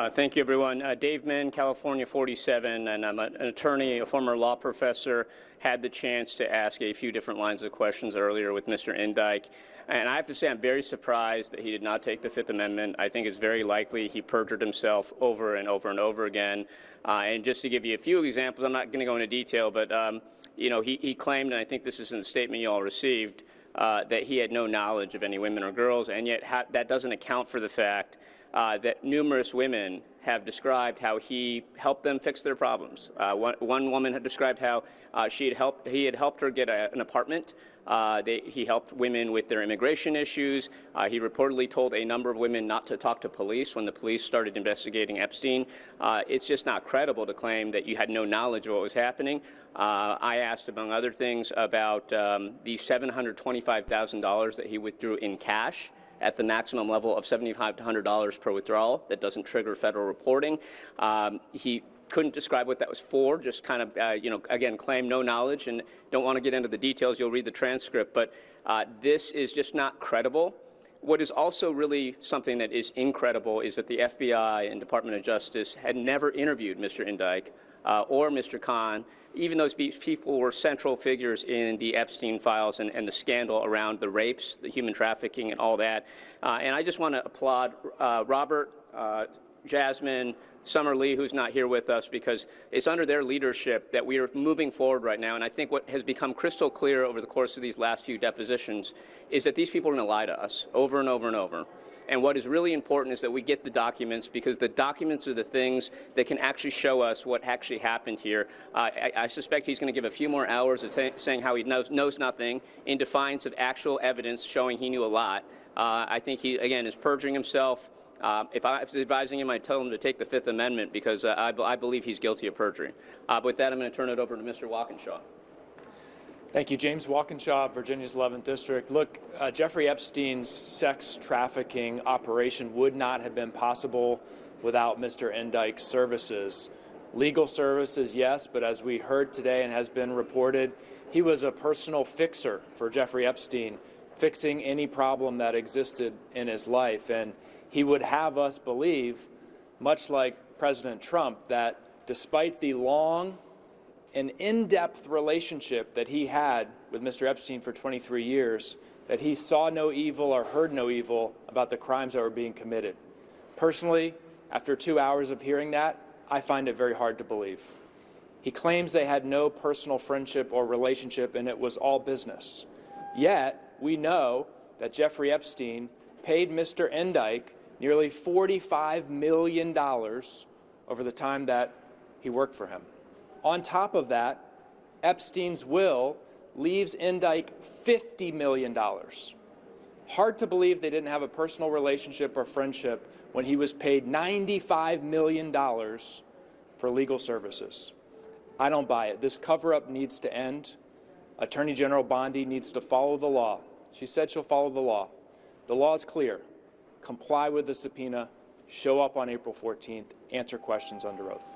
Thank you, everyone. Dave Min, California 47, and I'm an attorney, a former law professor. Had the chance to ask a few different lines of questions earlier with Mr. Indyke. And I have to say I'm very surprised that he did not take the Fifth Amendment. I think it's very likely he perjured himself over and over and over again. And just to give you a few examples, I'm not going to go into detail, but he claimed, and I think this is in the statement you all received, that he had no knowledge of any women or girls, and yet that doesn't account for the fact that numerous women have described how he helped them fix their problems. One woman had described how he had helped her get an apartment. He helped women with their immigration issues. He reportedly told a number of women not to talk to police when the police started investigating Epstein. It's just not credible to claim that you had no knowledge of what was happening. I asked, among other things, about the $725,000 that he withdrew in cash at the maximum level of $75 to $100 per withdrawal. That doesn't trigger federal reporting. He couldn't describe what that was for, just kind of, again, claim no knowledge, and don't want to get into the details. You'll read the transcript, but this is just not credible. What is also really something that is incredible is that the FBI and Department of Justice had never interviewed Mr. Indyke or Mr. Khan, even those people were central figures in the Epstein files and the scandal around the rapes, the human trafficking, and all that. And I just want to applaud Robert, Jasmine, Summer Lee, who's not here with us, because it's under their leadership that we are moving forward right now. And I think what has become crystal clear over the course of these last few depositions is that these people are going to lie to us over and over and over. And what is really important is that we get the documents, because the documents are the things that can actually show us what actually happened here. I suspect he's going to give a few more hours of saying how he knows nothing in defiance of actual evidence showing he knew a lot. I think he, again, is perjuring himself. If I was advising him, I'd tell him to take the Fifth Amendment, because I believe he's guilty of perjury. With that, I'm going to turn it over to Mr. Walkinshaw. Thank you, James Walkinshaw, Virginia's 11th District. Look, Jeffrey Epstein's sex trafficking operation would not have been possible without Mr. Indyke's services. Legal services, yes, but as we heard today and has been reported, he was a personal fixer for Jeffrey Epstein, fixing any problem that existed in his life. And he would have us believe, much like President Trump, that despite the long and in-depth relationship that he had with Mr. Epstein for 23 years, that he saw no evil or heard no evil about the crimes that were being committed. Personally, after 2 hours of hearing that, I find it very hard to believe. He claims they had no personal friendship or relationship and it was all business. Yet, we know that Jeffrey Epstein paid Mr. Indyke nearly $45 million over the time that he worked for him. On top of that, Epstein's will leaves Indyke $50 million. Hard to believe they didn't have a personal relationship or friendship when he was paid $95 million for legal services. I don't buy it. This cover-up needs to end. Attorney General Bondi needs to follow the law. She said she'll follow the law. The law is clear. Comply with the subpoena, show up on April 14th, answer questions under oath.